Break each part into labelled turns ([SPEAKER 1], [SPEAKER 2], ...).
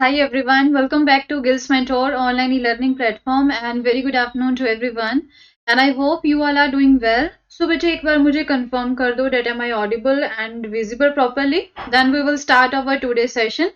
[SPEAKER 1] Hi everyone, welcome back to Gil's Mentor online e-learning platform and very good afternoon to everyone. And I hope you all are doing well. So बेटे एक बार मुझे confirm कर दो that am I audible and visible properly? Then we will start our today's session.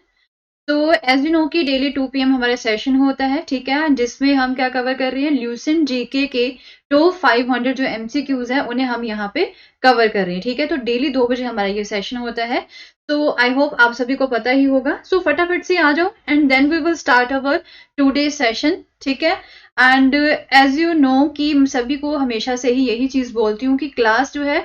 [SPEAKER 1] तो as you know कि daily 2 PM हमारा session होता है, ठीक है, जिसमें हम क्या कवर कर रहे हैं, ल्यूसेंट जीके के टॉप 500 जो एमसीक्यूज है उन्हें हम यहाँ पे कवर कर रहे हैं, ठीक है। तो डेली 2 बजे हमारा ये सेशन होता है, तो आई होप आप सभी को पता ही होगा। सो फटाफट से आ जाओ and then we will start our today session, ठीक है। एंड एज यू नो कि सभी को हमेशा से ही यही चीज बोलती हूँ कि क्लास जो है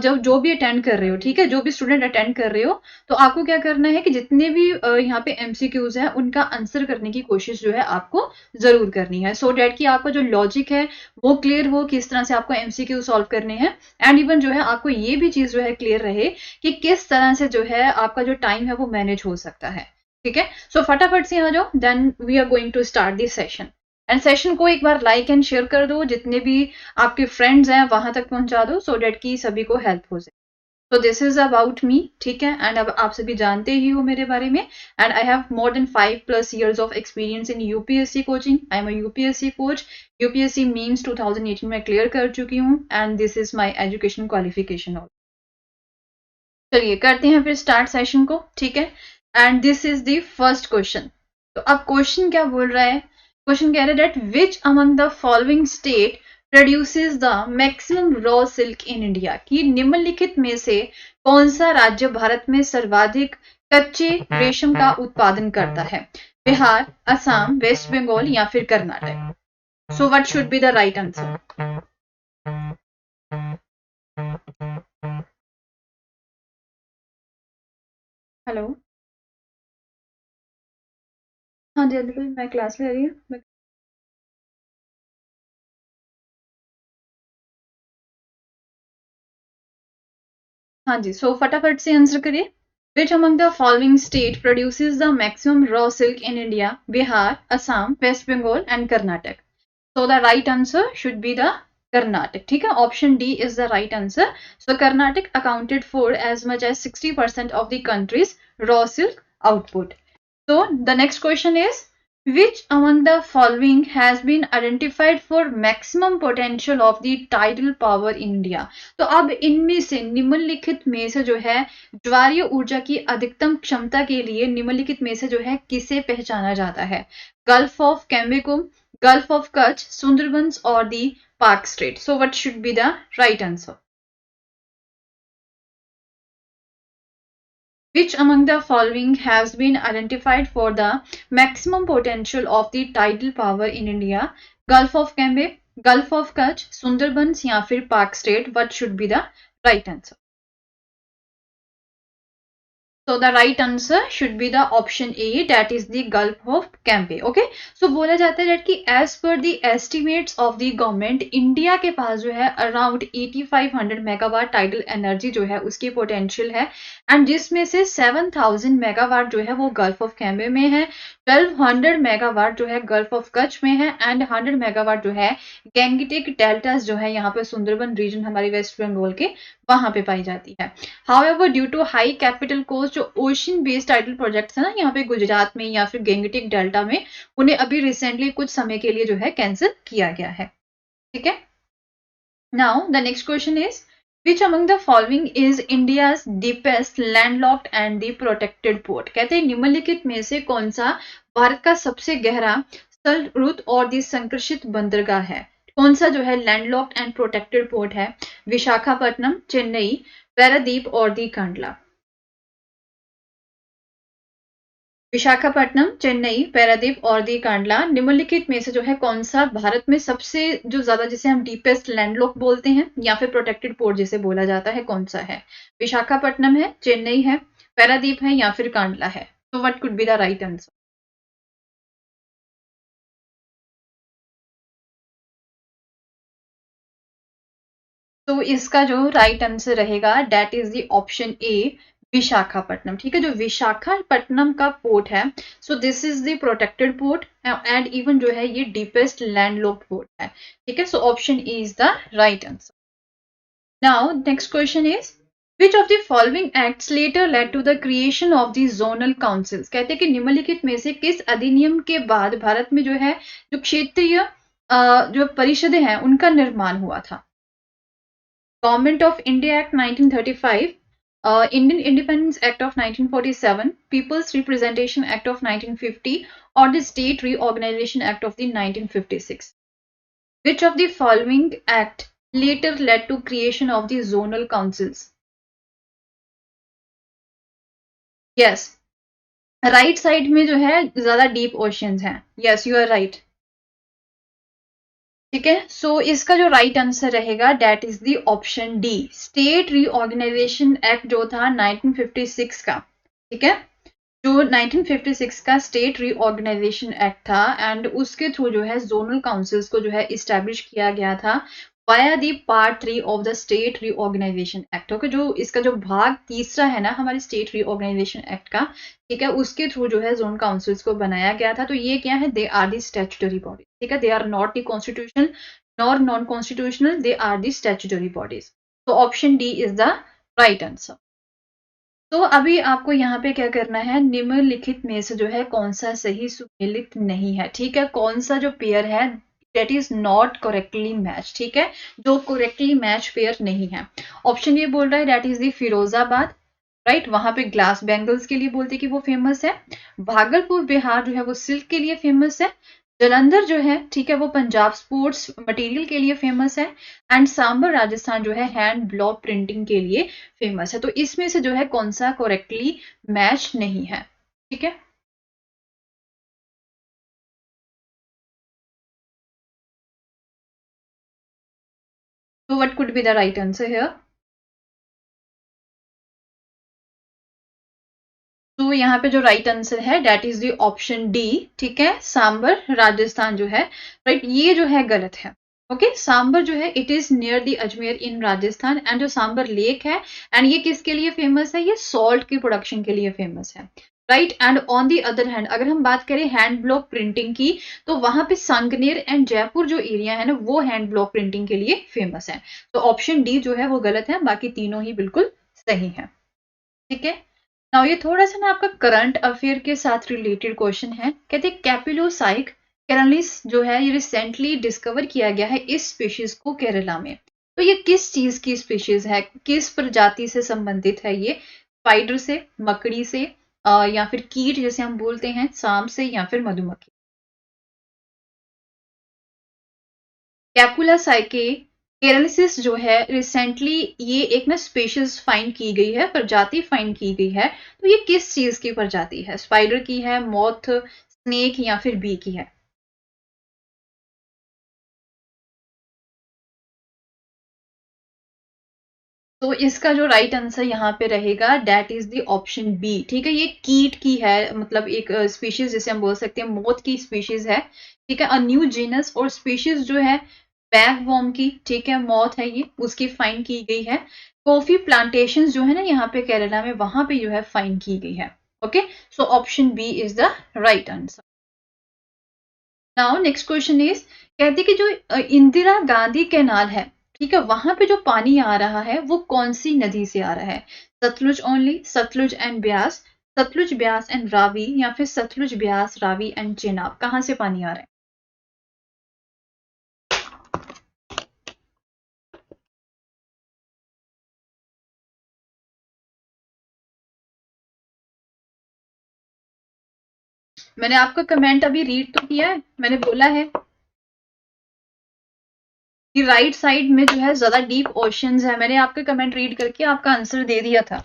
[SPEAKER 1] जब जो भी अटेंड कर रहे हो, ठीक है, जो भी स्टूडेंट अटेंड कर रहे हो, तो आपको क्या करना है कि जितने भी यहाँ पे एमसीक्यूज है उनका आंसर करने की कोशिश जो है आपको जरूर करनी है, सो डैट कि आपका जो लॉजिक है वो क्लियर हो, किस तरह से आपको एमसीक्यू सॉल्व करने हैं। एंड इवन जो है आपको ये भी चीज जो है क्लियर रहे कि किस तरह से जो है आपका जो टाइम है वो मैनेज हो सकता है, ठीक है। सो फटाफट से आ जाओ, then we are going to start this session. And session को एक बार लाइक एंड शेयर कर दो, जितने भी आपके फ्रेंड्स हैं वहां तक पहुंचा दो, सो डेट कि सभी को हेल्प हो जाए। तो दिस इज अबाउट मी, ठीक है। एंड अब आप सभी जानते ही हो मेरे बारे में, and I have more than 5+ years of experience in UPSC coaching. I am a UPSC coach. UPSC means 2018 में क्लियर कर चुकी हूँ and this is my education qualification all. चलिए करते हैं फिर स्टार्ट सेशन को, ठीक है। And this is the first question. तो अब क्वेश्चन क्या बोल रहा है, क्वेश्चन कह रहा है that which among the following state produces the maximum raw silk in India, कि निम्नलिखित में से कौन सा राज्य भारत में सर्वाधिक कच्चे रेशम का उत्पादन करता है? बिहार, असम, वेस्ट बंगाल या फिर कर्नाटक। सो what should be the right answer? Hello, हाँ जी बिल्कुल, मैं क्लास ले रही हूँ। हाँ जी, सो फटाफट से आंसर करिए। Which among the following state produces the maximum raw silk in India? Bihar, Assam, West Bengal and Karnataka. So the right answer should be the Karnataka. ठीक है, option D is the right answer. So Karnataka accounted for as much as 60% of the country's raw silk output. So the next question is, which among the following has been identified for maximum potential of the tidal power in India? तो अब इनमें से निम्नलिखित में से जो है ज्वारीय ऊर्जा की अधिकतम क्षमता के लिए निम्नलिखित में से जो है किसे पहचाना जाता है? Gulf of Cambay, gulf of Kutch, Sundarbans और the Palk strait. So what should be the right answer? Which among the following has been identified for the maximum potential of the tidal power in India? Gulf of Cambay, Gulf of Kutch, Sundarbans या फिर Park State? What should be the right answer? So the right answer should be the option A, that is the Gulf of Cambay. Okay, so बोला जाता है कि as per the estimates of the government, India के पास जो है around 8500 megawatt tidal energy जो है उसकी पोटेंशियल है, एंड जिसमें से 7000 मेगावाट जो है वो गल्फ ऑफ कैम्बे में है, 1200 मेगावाट जो है गल्फ ऑफ कच्छ में है, एंड 100 मेगावाट जो है गैंगटिक डेल्टास जो है यहाँ पे सुंदरबन रीजन हमारी वेस्ट बंगाल के वहां पे पाई जाती है। However due to high capital cost, जो ओशन बेस्ड टाइडल प्रोजेक्ट्स है ना यहाँ पे गुजरात में या फिर गैंगटिक डेल्टा में, उन्हें अभी रिसेंटली कुछ समय के लिए जो है कैंसिल किया गया है, ठीक है। Now the next question is, which among the following is India's deepest landlocked and the protected port? कहते हैं निम्नलिखित में से कौन सा भारत का सबसे गहरा स्थलरुत और दी संरक्षित बंदरगाह है? कौन सा जो है लैंडलॉक्ड एंड प्रोटेक्टेड पोर्ट है? विशाखापट्टनम, चेन्नई, पैरादीप और दी कांडला। विशाखापट्टनम, चेन्नई, पैरादीप और दी कांडला निम्नलिखित में से जो है कौन सा भारत में सबसे जो ज्यादा, जिसे हम डीपेस्ट लैंडलॉक बोलते हैं या फिर प्रोटेक्टेड पोर्ट जिसे बोला जाता है, कौन सा है? विशाखापट्टनम है, चेन्नई है, पैरादीप है या फिर कांडला है? तो what could be the right answer? तो इसका जो राइट आंसर रहेगा दैट इज द ऑप्शन ए, विशाखापट्टनम, ठीक है। जो विशाखापट्टनम का पोर्ट है, so this is the protected port and even जो है ये डीपेस्ट लैंडलॉक्ड पोर्ट है, ठीक है। So option A is the right answer. Now next question is, Which of the following acts later led to the creation of the zonal councils? कहते हैं कि निम्नलिखित में से किस अधिनियम के बाद भारत में जो है जो क्षेत्रीय जो परिषदें हैं उनका निर्माण हुआ था? Government of India act 1935, Indian Independence Act of 1947, People's Representation Act of 1950, or the State Reorganization Act of the 1956. Which of the following act later led to creation of the zonal councils? Yes, right side में जो है ज्यादा deep oceans हैं. Yes, you are right. ठीक है, so इसका जो right answer रहेगा that is the option D, state reorganisation act जो था 1956 का. ठीक है, जो 1956 का स्टेट रीऑर्गेनाइजेशन एक्ट था एंड उसके थ्रू जो है जोनल काउंसिल्स को जो है इस्टेब्लिश किया गया था via the part 3 of the state reorganisation act. Okay, जो इसका जो भाग तीसरा है ना हमारे स्टेट रीऑर्गेनाइजेशन एक्ट का, ठीक है, उसके थ्रू जो है जोन काउंसिल्स को बनाया गया था. तो ये क्या है, they are the statutory body. ठीक है, they are not the constitutional nor non constitutional, they are the statutory bodies. तो option D is the right answer. तो अभी आपको यहाँ पे क्या करना है, निम्नलिखित में से जो है कौन सा सही सुमेलित नहीं है. ठीक है, कौन सा जो पेयर है that is not correctly matched. ठीक है, जो correctly match पेयर नहीं है. ऑप्शन ये बोल रहा है that is the Firozabad, right, वहां पे ग्लास बैंगल्स के लिए बोलते कि वो फेमस है. भागलपुर बिहार जो है वो सिल्क के लिए फेमस है. जलंधर जो है, ठीक है, वो पंजाब स्पोर्ट्स मटेरियल के लिए फेमस है. एंड सांबर राजस्थान जो है हैंड ब्लॉक प्रिंटिंग के लिए फेमस है. तो इसमें से जो है कौन सा करेक्टली मैच नहीं है. ठीक है, तो what could be the right answer here? तो यहाँ पे जो राइट आंसर है that is the option D. ठीक है, सांबर राजस्थान जो है, राइट, ये जो है गलत है. ओके, सांबर जो है it is near the Ajmer in Rajasthan and जो सांबर लेक है एंड ये किसके लिए फेमस है, ये सॉल्ट के प्रोडक्शन के लिए फेमस है. Right, and on the other hand अगर हम बात करें हैंड ब्लॉक प्रिंटिंग की, तो वहां पे सांगनेर एंड जयपुर जो एरिया है ना वो हैंड ब्लॉक प्रिंटिंग के लिए फेमस है. तो ऑप्शन डी जो है वो गलत है, बाकी तीनों ही बिल्कुल सही है. ठीक है, नाउ ये थोड़ा सा ना आपका करंट अफेयर के साथ रिलेटेड क्वेश्चन है. कहते हैं कैपिलोसाइक कैरलिस जो है ये रिसेंटली डिस्कवर किया गया है इस स्पीशीज को केरला में. तो ये किस चीज की स्पीशीज है, किस प्रजाति से संबंधित है ये? स्पाइडर से, मकड़ी से, या फिर कीट जैसे हम बोलते हैं, सांप से, या फिर मधुमक्खी? कैपुलासाइके केरलिसिस जो है रिसेंटली ये एक ना स्पीशीज फाइंड की गई है, प्रजाति फाइंड की गई है. तो ये किस चीज की प्रजाति है? स्पाइडर की है, मॉथ, स्नेक, या फिर बी की है? तो इसका जो राइट आंसर यहाँ पे रहेगा that is the option B. ठीक है, ये कीट की है, मतलब एक स्पीशीज जिसे हम बोल सकते हैं मोथ की स्पीशीज है. ठीक है, अ न्यू जीनस और स्पीशीज जो है बैग वॉर्म की, ठीक है, मॉथ है ये, उसकी फाइंड की गई है. कॉफी प्लांटेशन जो है ना यहाँ पे केरला में, वहां पे जो है फाइंड की गई है. Okay, so option B is the right answer. Now next question is, कहते कि जो इंदिरा गांधी कैनाल है, ठीक है, वहां पे जो पानी आ रहा है वो कौन सी नदी से आ रहा है? Sutlej only, Sutlej and Beas, Sutlej Beas and Ravi, या फिर सतलुज ब्यास रावी एंड चेनाब? कहाँ से पानी आ रहा है? मैंने आपका कमेंट अभी रीड तो किया है, मैंने बोला है कि राइट साइड में जो है ज्यादा डीप ओशंस है. मैंने आपका कमेंट रीड करके आपका आंसर दे दिया था.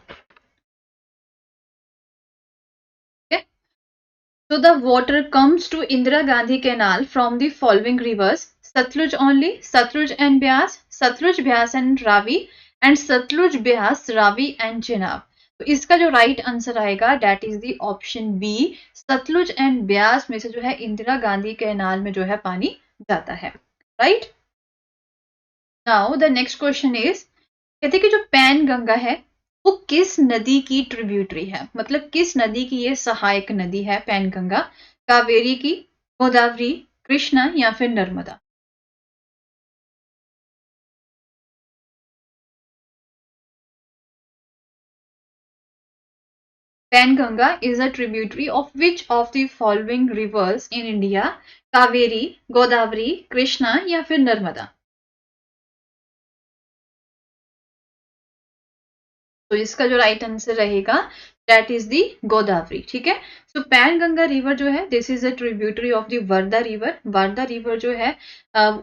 [SPEAKER 1] So the water comes to Indira Gandhi Canal from the following rivers: Satluj only, Satluj and Byas, Satluj Byas and Ravi, and Satluj Byas Ravi and Chenab. तो इसका जो राइट आंसर आएगा that is the option B. Sutlej and Beas में से जो है Indira Gandhi canal में जो है पानी जाता है. Right, now the next question is, कहते कि जो पैन गंगा है वो किस नदी की ट्रिब्यूटरी है, मतलब किस नदी की ये सहायक नदी है पैन गंगा? कावेरी की, गोदावरी, कृष्णा, या फिर Narmada? Penganga is a tributary of which of the following rivers in India? Kaveri, Godavari, Krishna या फिर नर्मदा? तो इसका जो राइट आंसर रहेगा दैट इज दी गोदावरी, ठीक है। सो पैनगंगा रिवर जो है this is a tributary of the Wardha river. Wardha river जो है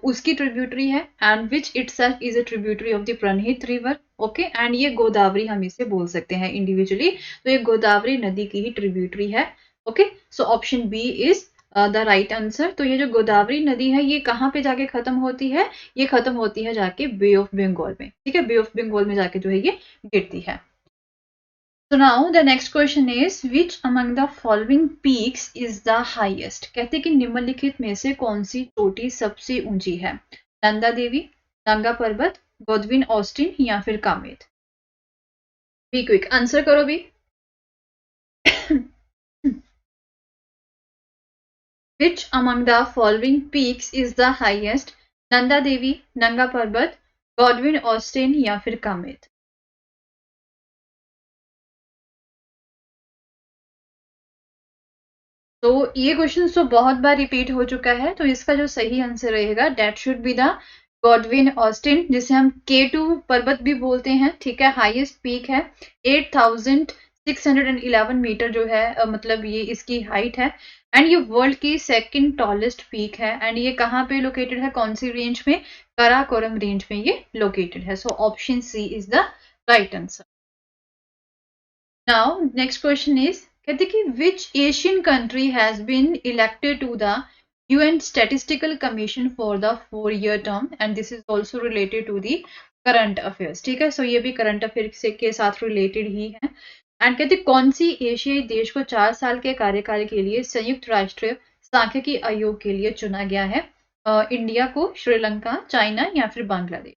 [SPEAKER 1] उसकी ट्रिब्यूटरी है and which itself is a tributary of the Pranhita river. Okay, and ये गोदावरी हम इसे बोल सकते हैं इंडिविजुअली, तो ये गोदावरी नदी की ही ट्रिब्यूटरी है। Okay, so option B is the right answer. तो ये जो गोदावरी नदी है ये कहाँ पे जाके खत्म होती है? ये खत्म होती है जाके बे ऑफ बंगाल में, ठीक है, बे ऑफ बंगाल में जाके जो है ये गिरती है। So now the next question is which among the following peaks is the highest? कहते हैं कि निम्नलिखित में से कौन सी चोटी सबसे ऊंची है? नंदा देवी, नंगा पर्वत, गोदविन ऑस्टिन या फिर कामेत? बी क्विक, आंसर करो भी। Which among the following peaks is the highest? Nanda Devi, नंगा पर्वत, गॉडविन ऑस्टिन या फिर कामेत? तो ये क्वेश्चन तो बहुत बार रिपीट हो चुका है, तो इसका जो सही आंसर रहेगा that should be the Godwin Austen, जिसे हम K2 पर्वत भी बोलते हैं, ठीक है। हाईएस्ट पीक है 8611 मीटर जो है मतलब ये इसकी हाइट है एंड ये वर्ल्ड की सेकंड टॉलेस्ट पीक है एंड ये कहाँ पे लोकेटेड है, कौन सी रेंज में? काराकोरम रेंज में ये लोकेटेड है। So option C is the right answer. Now next question is, कहते कि which Asian country has been elected to the UN statistical commission for the 4-year term and this is also related to the current affairs, ठीक है। सो ये भी current affairs के साथ related ही है and कहते कौन सी एशियाई देश को 4 साल के कार्यकाल के लिए संयुक्त राष्ट्र सांख्यिकी आयोग के लिए चुना गया है? इंडिया को, श्रीलंका, चाइना या फिर Bangladesh?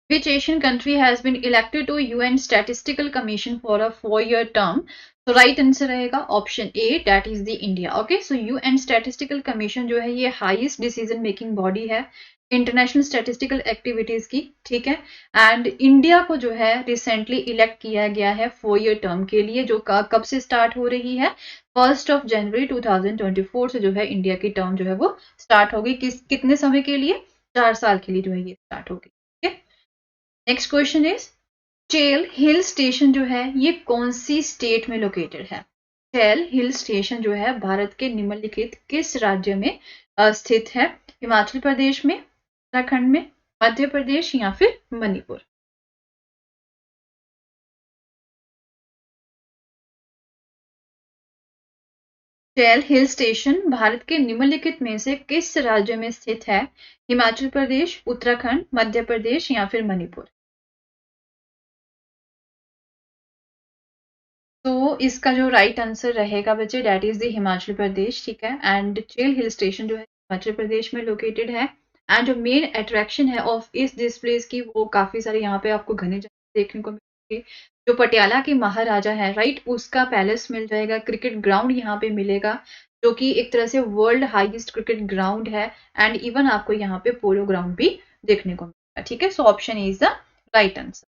[SPEAKER 1] Which Asian country has been elected to UN Statistical Commission for a 4-year term? तो राइट आंसर रहेगा option A that is the India. Okay, so UN statistical commission जो है ये हाईएस्ट डिसीजन मेकिंग बॉडी है international statistical activities की, ठीक है। And India को जो है रिसेंटली इलेक्ट किया गया है 4-year टर्म के लिए, जो कब से स्टार्ट हो रही है? 1 जनवरी 2024 से जो है इंडिया की टर्म जो है वो स्टार्ट होगी। कितने समय के लिए? 4 साल के लिए जो है ये स्टार्ट होगी। नेक्स्ट क्वेश्चन इज चेल हिल स्टेशन जो है ये कौन सी स्टेट में लोकेटेड है? चेल हिल स्टेशन जो है भारत के निम्नलिखित किस राज्य में स्थित है? हिमाचल प्रदेश में, उत्तराखंड में, मध्य प्रदेश या फिर मणिपुर? चेल हिल स्टेशन भारत के निम्नलिखित में से किस राज्य में स्थित है? हिमाचल प्रदेश, उत्तराखंड, मध्य प्रदेश या फिर मणिपुर? तो इसका जो राइट आंसर रहेगा बच्चे that is the Himachal Pradesh, ठीक है। एंड चेल हिल स्टेशन जो है हिमाचल प्रदेश में लोकेटेड है एंड जो मेन अट्रैक्शन है ऑफ इस दिस प्लेस की वो काफी सारे यहाँ पे आपको घने जंगल देखने को मिलेंगे। जो पटियाला के महाराजा है राइट, उसका पैलेस मिल जाएगा, क्रिकेट ग्राउंड यहाँ पे मिलेगा जो कि एक तरह से वर्ल्ड हाईएस्ट क्रिकेट ग्राउंड है एंड इवन आपको यहाँ पे पोलो ग्राउंड भी देखने को मिलेगा, ठीक है। So option is the right answer.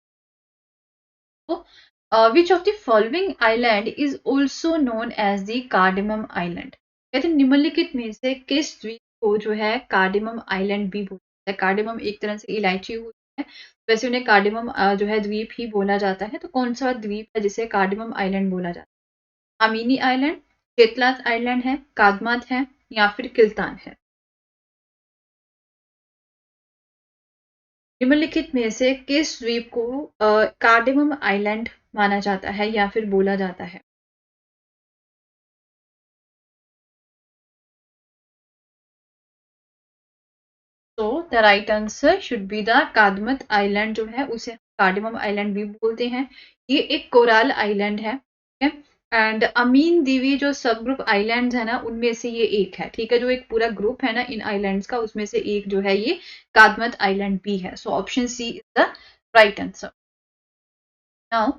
[SPEAKER 1] Which of the following island is also known as the Cardamom Island? कहते हैं निम्नलिखित में से किस द्वीप को जो है कार्डिमम आइलैंड भी बोलते हैं? कार्डिमम एक तरह से इलायची होती है, वैसे उन्हें कार्डिमम जो है द्वीप ही बोला जाता है। तो कौन सा द्वीप है जिसे कार्डिमम आइलैंड बोला जाता है? अमीनी आइलैंड, चेतलात आइलैंड है, कादमात है या फिर किल्तान है? निम्नलिखित में से किस द्वीप को कार्डिमम आइलैंड माना जाता है या फिर बोला जाता है? तो the right answer should be the Kadmat island जो है उसे कार्डिमम आइलैंड भी बोलते हैं। ये एक कोराल आइलैंड है, ठीक है। एंड अमीन दीवी जो सब ग्रुप आइलैंड्स है ना उनमें से ये एक है, ठीक है। जो एक पूरा ग्रुप है ना इन आइलैंड्स का उसमें से एक जो है ये कादमत आइलैंड भी है। So option C is the right answer. Now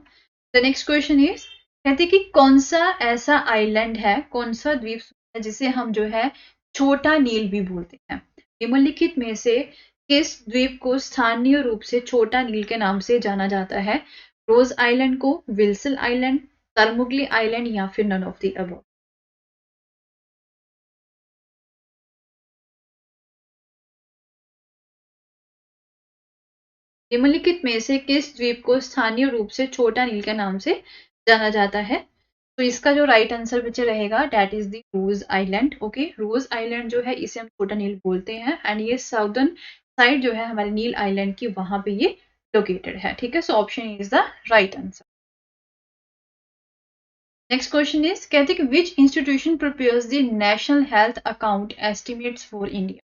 [SPEAKER 1] the next question is, कहते कि कौन सा ऐसा आइलैंड है, कौन सा द्वीप है जिसे हम जो है छोटा नील भी बोलते हैं? निम्नलिखित में से किस द्वीप को स्थानीय रूप से छोटा नील के नाम से जाना जाता है? रोज आइलैंड को, विल्सन आइलैंड, तरमुगली आइलैंड या फिर नन ऑफ द अबव? निम्नलिखित में से किस द्वीप को स्थानीय रूप से छोटा नील के नाम से जाना जाता है? तो इसका जो राइट आंसर बच्चे रहेगा that is the Rose island. Okay, Rose island जो है इसे हम छोटा नील बोलते हैं एंड ये साउदर्न साइड जो है हमारे नील आइलैंड की वहां पे ये लोकेटेड है। ठीक है, so option is the right answer. Next question is, कहते हैं कि विच institution prepares the National Health account estimates for India?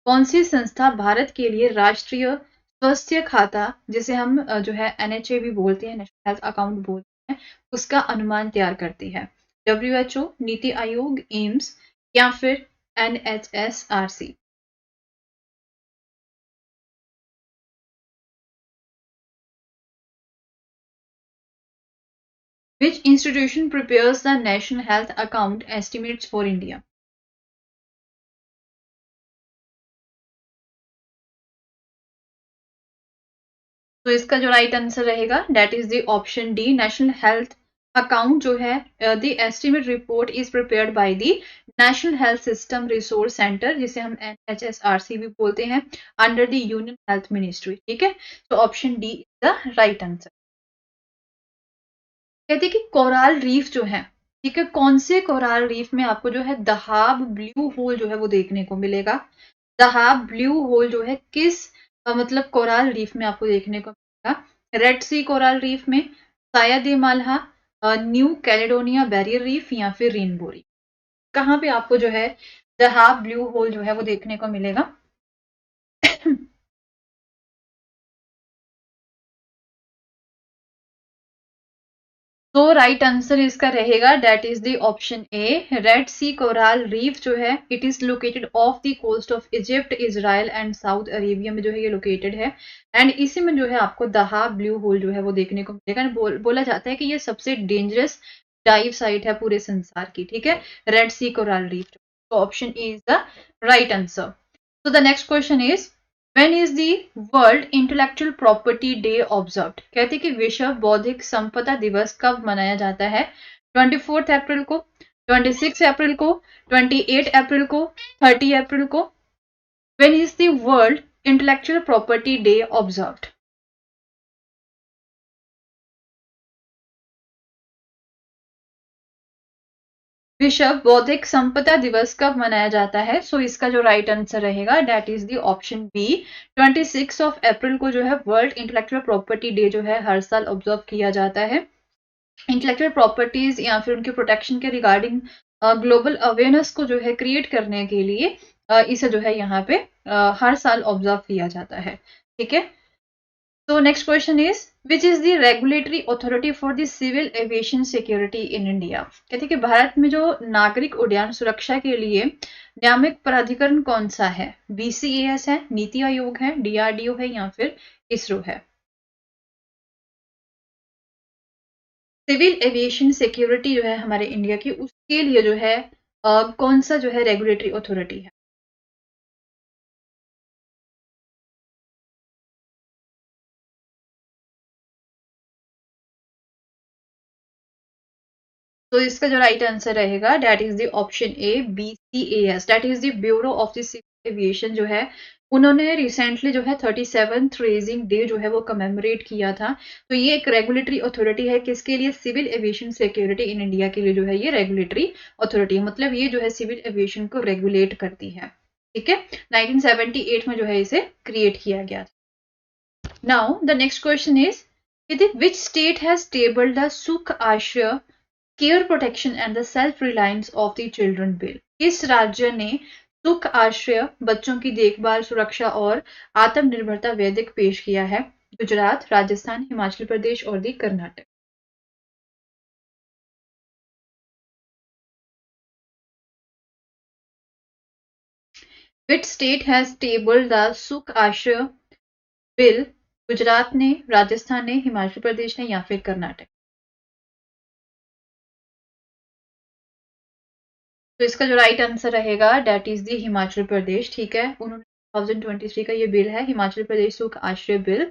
[SPEAKER 1] कौन सी संस्था भारत के लिए राष्ट्रीय स्वास्थ्य खाता, जिसे हम जो है NHA भी बोलते हैं, नेशनल हेल्थ अकाउंट बोलते हैं, उसका अनुमान तैयार करती है? WHO, नीति आयोग, एम्स या फिर NHSRC? Which institution prepares the national health account estimates for India? तो इसका जो राइट आंसर रहेगा that is the option D, National Health Account जो है the estimate report is prepared by the National Health System Resource Centre, जिसे हम NHSRC भी बोलते हैं, under the Union Health Ministry. ठीक है, तो option D is the right answer. कहते हैं कि कोराल रीफ जो है, ठीक है, कौन से कोराल रीफ में आपको जो है दहाब ब्लू होल जो है वो देखने को मिलेगा? दहाब ब्लू होल जो है किस मतलब कोराल रीफ में आपको देखने को मिलेगा? रेड सी कोराल रीफ में, शायद ये मालहा, न्यू कैलेडोनिया बैरियर रीफ या फिर रेनबो रीफ? कहाँ पे आपको जो है दहाब ब्लू होल जो है वो देखने को मिलेगा? तो राइट आंसर इसका रहेगा that is the option A, Red Sea coral reef जो है it is located off the coast of Egypt, Israel and South Arabia में जो है ये लोकेटेड है। एंड इसी में जो है आपको दहाब ब्लू होल जो है वो देखने को मिलेगा। बोला जाता है कि ये सबसे डेंजरस डाइव साइट है पूरे संसार की। ठीक है, रेड सी कोराल रीफ। तो option A is the right answer. So the next question is, when is the World Intellectual Property Day observed? कहते हैं कि विश्व बौद्धिक संपदा दिवस कब मनाया जाता है? 24 अप्रैल को, 26 अप्रैल को, 28 अप्रैल को, 30 अप्रैल को? When is the World Intellectual Property Day observed? विश्व बौद्धिक संपदा दिवस कब मनाया जाता है? सो इसका जो राइट आंसर रहेगा that is the option B, 26 of April को जो है वर्ल्ड इंटेलेक्चुअल प्रॉपर्टी डे जो है हर साल ऑब्जर्व किया जाता है। इंटेलेक्चुअल प्रॉपर्टीज या फिर उनके प्रोटेक्शन के रिगार्डिंग ग्लोबल अवेयरनेस को जो है क्रिएट करने के लिए इसे जो है यहाँ पे हर साल ऑब्जर्व किया जाता है। ठीक है, so next question is, which is the regulatory authority for the civil aviation security in India? कहते हैं कि भारत में जो नागरिक उड्डयन सुरक्षा के लिए नियामक प्राधिकरण कौन सा है? BCAS है, नीति आयोग है, DRDO है या फिर इसरो है? सिविल एविएशन सिक्योरिटी जो है हमारे इंडिया की, उसके लिए जो है कौन सा जो है रेगुलेटरी अथॉरिटी है? तो इसका जो राइट आंसर रहेगा that is the option A, BCAS, that is the Bureau of the Civil Aviation जो है। उन्होंने रिसेंटली जो है 37th रेजिंग डे जो है वो कमेमोरेट किया था। तो ये एक रेगुलेटरी अथॉरिटी है किसके लिए? Civil aviation security in India के लिए जो है ये रेगुलेटरी अथॉरिटी है, मतलब ये जो है सिविल एविएशन को रेगुलेट करती है। ठीक है, 1978 में जो है इसे क्रिएट किया गया था। Now the next question is, which state has tabled the Sukh आश्रय care protection and the self reliance of the children bill? किस राज्य ने सुख आश्रय, बच्चों की देखभाल, सुरक्षा और आत्मनिर्भरता वैदिक पेश किया है? गुजरात, राजस्थान, हिमाचल प्रदेश और the Karnataka? Which state has tabled the Sukh Ashray bill? Gujarat ने, राजस्थान ने, हिमाचल प्रदेश ने या फिर कर्नाटक? तो इसका जो राइट आंसर रहेगा that is the Himachal Pradesh. ठीक है, उन्होंने 2023 का ये बिल है, हिमाचल प्रदेश सुख आश्रय बिल।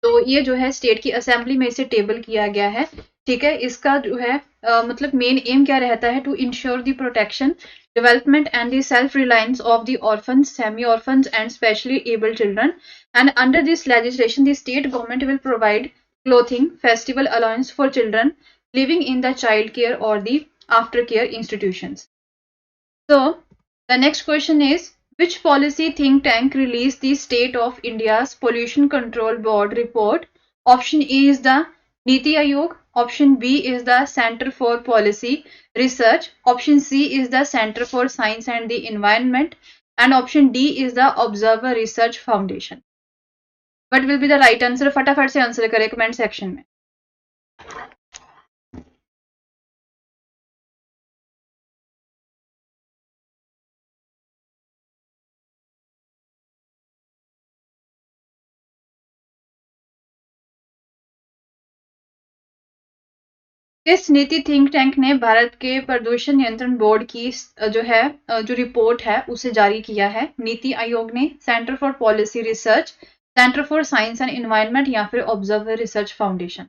[SPEAKER 1] तो ये जो है स्टेट की असेंबली में इसे टेबल किया गया है, ठीक है। इसका जो है मतलब मेन एम क्या रहता है, to ensure the protection, development and the self-reliance of the orphans, semi-orphans and specially able children. And under this legislation, the state government will provide clothing, festival allowance for children living in the child care or the aftercare institutions. So, the next question is, which policy think tank released the State of India's Pollution Control Board report? Option A is the Niti Aayog. Option B is the Center for Policy Research. Option C is the Center for Science and the Environment. And option D is the Observer Research Foundation. What will be the right answer? फटाफट से answer करें comment section में। किस नीति think tank ने भारत के प्रदूषण नियंत्रण बोर्ड की जो है जो रिपोर्ट है उसे जारी किया है? नीति आयोग ने, Centre for Policy Research, Centre for Science and Environment या फिर ऑब्जर्वर रिसर्च फाउंडेशन?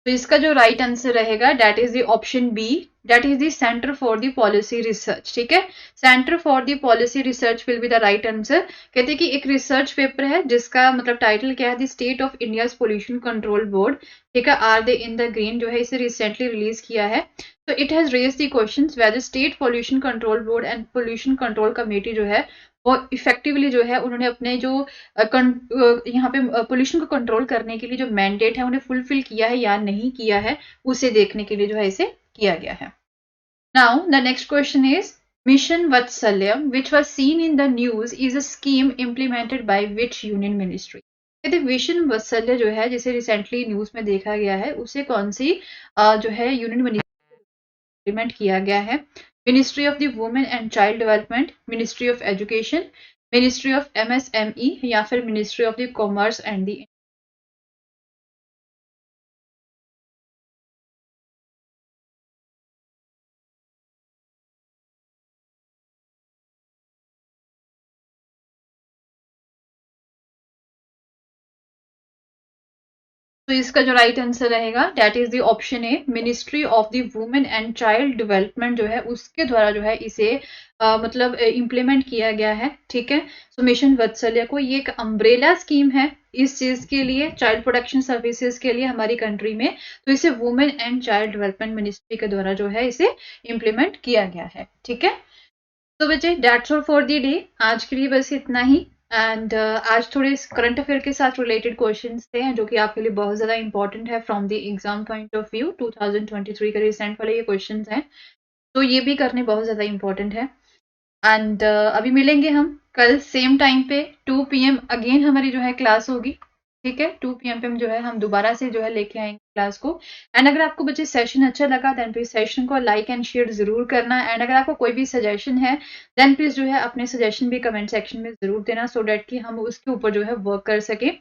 [SPEAKER 1] तो इसका जो राइट आंसर रहेगा that is the option B, that is the Centre for the Policy Research, ठीक है। Centre for the Policy Research will be the right answer. कहते हैं कि एक रिसर्च पेपर है जिसका मतलब टाइटल क्या है, the State of India's Pollution Control Board, ठीक है, are they in the green, जो है इसे रिसेंटली रिलीज किया है। तो it has raise the questions whether State Pollution Control Board and Pollution Control Committee जो है वो इफेक्टिवली जो है उन्होंने अपने जो यहाँ पे पोल्यूशन को कंट्रोल करने के लिए जो मैंडेट है उन्हें फुलफिल किया है या नहीं किया है, उसे देखने के लिए जो है इसे किया गया है। Now the next question is, mission Vatsalya which was seen in the news is a scheme implemented by which union ministry? कहते मिशन वत्सल्य जो है जिसे रिसेंटली न्यूज में देखा गया है उसे कौन सी जो है यूनियन मिनिस्ट्री इम्प्लीमेंट किया गया है? Ministry of the Women and Child Development, Ministry of Education, Ministry of MSME या फिर Ministry of the Commerce and the. तो इसका जो राइट आंसर रहेगा that is the option A, Ministry of the Women and Child Development जो है उसके द्वारा जो है इसे मतलब इम्प्लीमेंट किया गया है, ठीक है। सो मिशन वत्सल्य को ये एक अम्ब्रेला स्कीम है इस चीज के लिए, चाइल्ड प्रोटेक्शन सर्विसेज के लिए हमारी कंट्री में। तो इसे women and Child Development ministry के द्वारा जो है इसे इम्प्लीमेंट किया गया है, ठीक है। तो बच्चे that's all for the day, आज के लिए बस इतना ही। एंड आज थोड़े करंट अफेयर के साथ रिलेटेड क्वेश्चंस थे जो कि आपके लिए बहुत ज़्यादा इंपॉर्टेंट है from the exam point of view. 2023 के रिसेंट वाले ये क्वेश्चंस हैं, तो ये भी करने बहुत ज़्यादा इंपॉर्टेंट है। एंड अभी मिलेंगे हम कल सेम टाइम पे 2 PM अगेन हमारी जो है क्लास होगी, ठीक है। 2 PM पे जो है हम दोबारा से जो है लेके आएंगे क्लास को। एंड अगर आपको बच्चे सेशन अच्छा लगा देन प्लीज सेशन को लाइक एंड शेयर जरूर करना। एंड अगर आपको कोई भी सजेशन है देन प्लीज जो है अपने सजेशन भी कमेंट सेक्शन में जरूर देना, सो डेट कि हम उसके ऊपर जो है वर्क कर सके।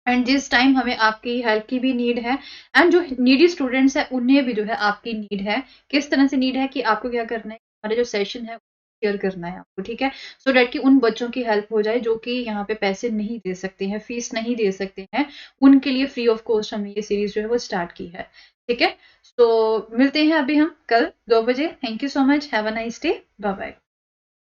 [SPEAKER 1] एंड जिस टाइम हमें आपकी हेल्प की भी नीड है एंड जो नीडी स्टूडेंट्स है उन्हें भी जो है आपकी नीड है, किस तरह से नीड है कि आपको क्या करना है, हमारे जो सेशन है शेयर करना है आपको, ठीक है। सो डेट कि उन बच्चों की हेल्प हो जाए जो कि यहाँ पे पैसे नहीं दे सकते हैं, फीस नहीं दे सकते हैं, उनके लिए फ्री ऑफ कॉस्ट हमने ये सीरीज जो है वो स्टार्ट की है, ठीक है। तो मिलते हैं अभी हम कल 2 बजे। Thank you so much, have a nice day, bye bye.